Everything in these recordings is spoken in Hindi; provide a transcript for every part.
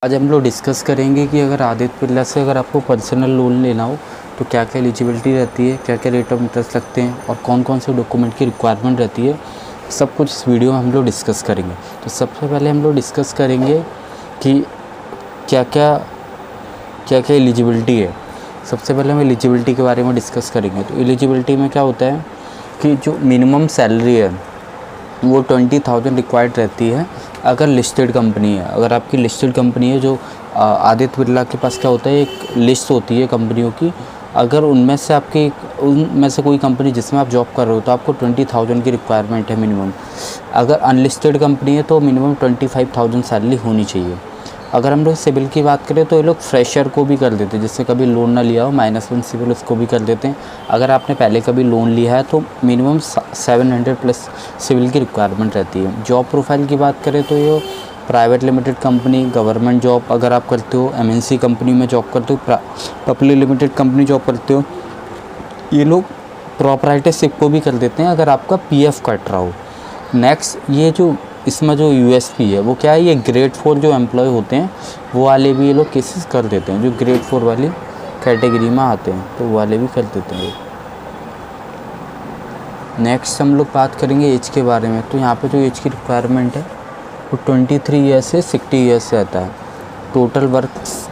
आज हम लोग डिस्कस करेंगे कि अगर आदित्य बिरला से अगर आपको पर्सनल लोन लेना हो तो क्या क्या एलिजिबिलिटी रहती है, क्या क्या रेट ऑफ इंटरेस्ट लगते हैं और कौन कौन से डॉक्यूमेंट की रिक्वायरमेंट रहती है, सब कुछ इस वीडियो में हम लोग डिस्कस करेंगे। तो सबसे पहले हम लोग डिस्कस करेंगे कि क्या क्या एलिजिबिलिटी है। सबसे पहले हम एलिजिबिलिटी के बारे में डिस्कस करेंगे। तो एलिजिबिलिटी में क्या होता है कि जो मिनिमम सैलरी है वो 20,000 रिक्वायर्ड रहती है अगर लिस्टेड कंपनी है। अगर आपकी लिस्टेड कंपनी है, जो आदित्य बिरला के पास क्या होता है, एक लिस्ट होती है कंपनियों की। अगर उनमें से कोई कंपनी जिसमें आप जॉब कर रहे हो तो आपको 20,000 की रिक्वायरमेंट है मिनिमम। अगर अनलिस्टेड कंपनी है तो मिनिमम 25,000 सैलरी होनी चाहिए। अगर हम लोग सिविल की बात करें तो ये लोग फ्रेशर को भी कर देते हैं, जिससे कभी लोन ना लिया हो -1 सिविल, उसको भी कर देते हैं। अगर आपने पहले कभी लोन लिया है तो मिनिमम 700 प्लस सिविल की रिक्वायरमेंट रहती है। जॉब प्रोफाइल की बात करें तो ये private limited company, government job अगर आप करते हो, MNC कंपनी में जॉब करते हो, पब्लिक लिमिटेड कंपनी जॉब करते हो, ये लोग प्रोप्राइटरशिप को भी कर देते हैं अगर आपका PF कट रहा हो। नेक्स्ट, ये जो इसमें जो USP है वो क्या है, ये ग्रेड 4 जो एम्प्लॉय होते हैं वो वाले भी ये लोग केसेस कर देते हैं। जो ग्रेड 4 वाली कैटेगरी में आते हैं तो वो वाले भी कर देते हैं। नेक्स्ट हम लोग बात करेंगे एज के बारे में। तो यहाँ पे जो एज की रिक्वायरमेंट है वो 23 ईयर्स से 60 ईयर्स से रहता है। टोटल वर्क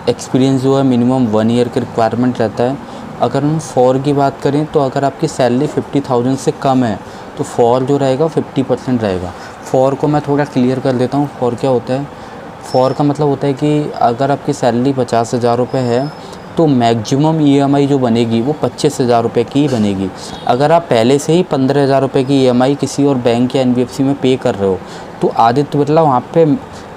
एक्सपीरियंस जो है मिनिमम 1 ईयर का रिक्वायरमेंट रहता है। अगर हम फॉर की बात करें तो अगर आपकी सैलरी 50,000 से कम है तो फॉर जो रहेगा 50% रहेगा। फॉर को मैं थोड़ा क्लियर कर देता हूँ। फॉर क्या होता है? फॉर का मतलब होता है कि अगर आपकी सैलरी 50,000 रुपये है तो मैक्सिमम EMI जो बनेगी वो 25,000 रुपये की ही बनेगी। अगर आप पहले से ही 15,000 रुपये की EMI किसी और बैंक या NBFC में पे कर रहे हो तो आदित्य बिरला वहाँ पे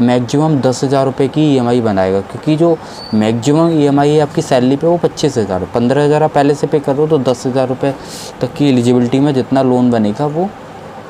मैक्सिमम 10,000 रुपये की EMI बनाएगा, क्योंकि जो मैक्सिमम EMI है आपकी सैलरी पे वो 25,000 है। 15,000 आप पहले से पे कर रहे हो तो 10,000 रुपये तक की एलिजिबिलिटी में जितना लोन बनेगा वो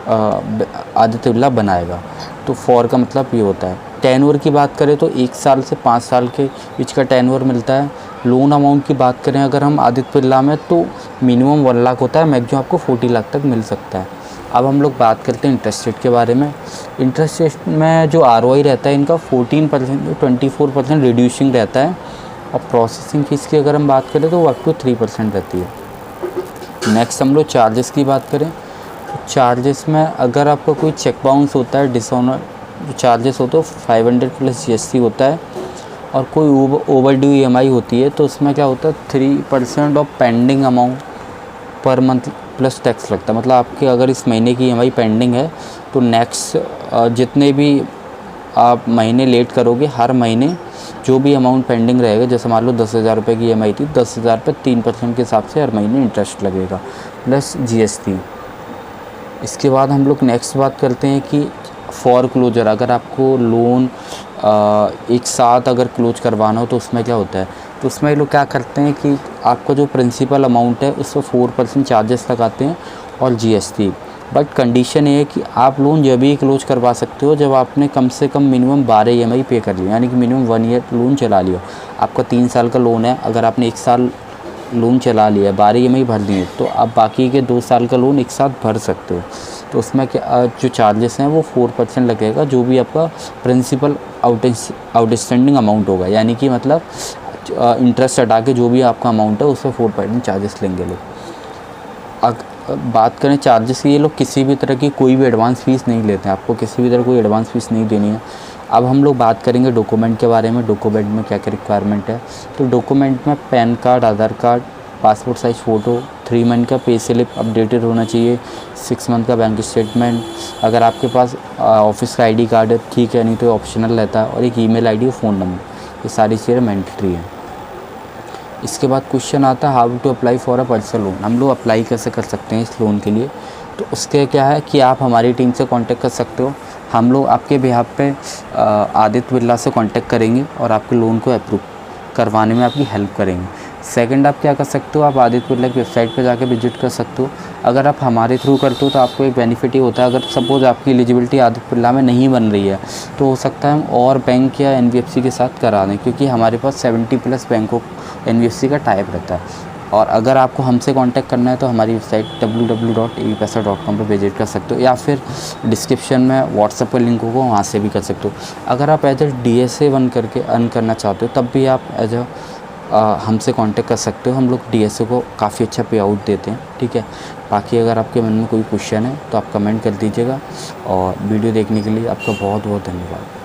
आदित्य बिरला बनाएगा। तो फॉर का मतलब ये होता है। टेन्योर की बात करें तो 1 साल से 5 साल के बीच का टेन्योर मिलता है। लोन अमाउंट की बात करें अगर हम आदित्य बिरला में तो मिनिमम 1 लाख होता है, मैक्सिमम आपको 40 लाख तक मिल सकता है। अब हम लोग बात करते हैं इंटरेस्ट रेट के बारे में। इंटरेस्ट रेट में जो ROI रहता है इनका 14% 24% रिड्यूसिंग रहता है, और प्रोसेसिंग फ़ीस की अगर हम बात करें तो वो अप टू 3% रहती है। नेक्स्ट हम लोग चार्जेस की बात करें। चार्जेस में अगर आपका कोई चेक बाउंस होता है, डिसऑनर जो चार्जेस होते हैं 500 प्लस GST होता है, और कोई ओवरड्यू EMI होती है तो उसमें क्या होता है 3% of pending amount per month plus tax लगता है। मतलब आपके अगर इस महीने की EMI पेंडिंग है तो नेक्स्ट जितने भी आप महीने लेट करोगे, हर महीने जो भी अमाउंट पेंडिंग रहेगा, जैसे मान लो 10,000 रुपये की EMI थी, 10,000 पे 3% के हिसाब से हर महीने इंटरेस्ट लगेगा प्लस GST। इसके बाद हम लोग नेक्स्ट बात करते हैं कि फॉर क्लोजर, अगर आपको लोन एक साथ अगर क्लोज करवाना हो तो उसमें क्या होता है, तो उसमें ये लोग क्या करते हैं कि आपका जो प्रिंसिपल अमाउंट है उस पर 4% चार्जेस लगाते हैं और GST। बट कंडीशन ये है कि आप लोन जब भी क्लोज करवा सकते हो जब आपने कम से कम मिनिमम 12 EMI पे कर लिया, यानी कि मिनिमम 1 ईयर लोन चला लिया। आपका 3 साल का लोन है, अगर आपने 1 साल लोन चला लिया, 12 EMI भर दिए, तो आप बाकी के 2 साल का लोन एक साथ भर सकते हो। तो उसमें क्या जो चार्जेस हैं वो 4% लगेगा, जो भी आपका प्रिंसिपल आउटस्टैंडिंग अमाउंट होगा, यानी कि मतलब इंटरेस्ट हटा के जो भी आपका अमाउंट है उस पर 4% चार्जेस लेंगे लोग। बात करें चार्जेस की, ये लोग किसी भी तरह की कोई भी एडवांस फ़ीस नहीं लेते हैं, आपको किसी भी तरह कोई एडवांस फ़ीस नहीं देनी है। अब हम लोग बात करेंगे डॉक्यूमेंट के बारे में। डॉक्यूमेंट में क्या क्या रिक्वायरमेंट है, तो डॉक्यूमेंट में PAN card, Aadhaar card, passport size photo, 3 month का पे स्लिप अपडेटेड होना चाहिए, 6 मंथ का बैंक स्टेटमेंट, अगर आपके पास ऑफिस का ID कार्ड है ठीक है, नहीं तो ऑप्शनल रहता है, और एक ईमेल ID और फ़ोन नंबर, ये सारी चीज़ें मैंडेटरी हैं। इसके बाद क्वेश्चन आता है how to apply for a personal loan, हम लोग अप्लाई कैसे कर सकते हैं इस लोन के लिए। तो उसके क्या है कि आप हमारी टीम से कांटेक्ट कर सकते हो, हम लोग आपके बिहाफ पे आदित्य बिरला से कांटेक्ट करेंगे और आपके लोन को अप्रूव करवाने में आपकी हेल्प करेंगे। सेकंड, आप क्या कर सकते हो, आप आदित्य बिरला की वेबसाइट पे जाके विजिट कर सकते हो। अगर आप हमारे थ्रू करते हो तो आपको एक बेनिफिट ही होता है, अगर सपोज़ आपकी एलिजिबिलिटी आदित्य बिरला में नहीं बन रही है तो हो सकता है हम और बैंक या NBFC के साथ करा दें, क्योंकि हमारे पास 70 प्लस बैंकों NBFC का टाइप रहता है। और अगर आपको हमसे कांटेक्ट करना है तो हमारी वेबसाइट www.evpaisa.com पर विजिट कर सकते हो, या फिर डिस्क्रिप्शन में व्हाट्सएप पर लिंक होगा, वहाँ से भी कर सकते हो। अगर आप एज DSA 1 करके अर्न करना चाहते हो तब भी आप एज हमसे कांटेक्ट कर सकते हो। हम लोग DSA को काफ़ी अच्छा पे आउट देते हैं, ठीक है। बाकी अगर आपके मन में कोई क्वेश्चन है तो आप कमेंट कर दीजिएगा, और वीडियो देखने के लिए आपका बहुत बहुत धन्यवाद।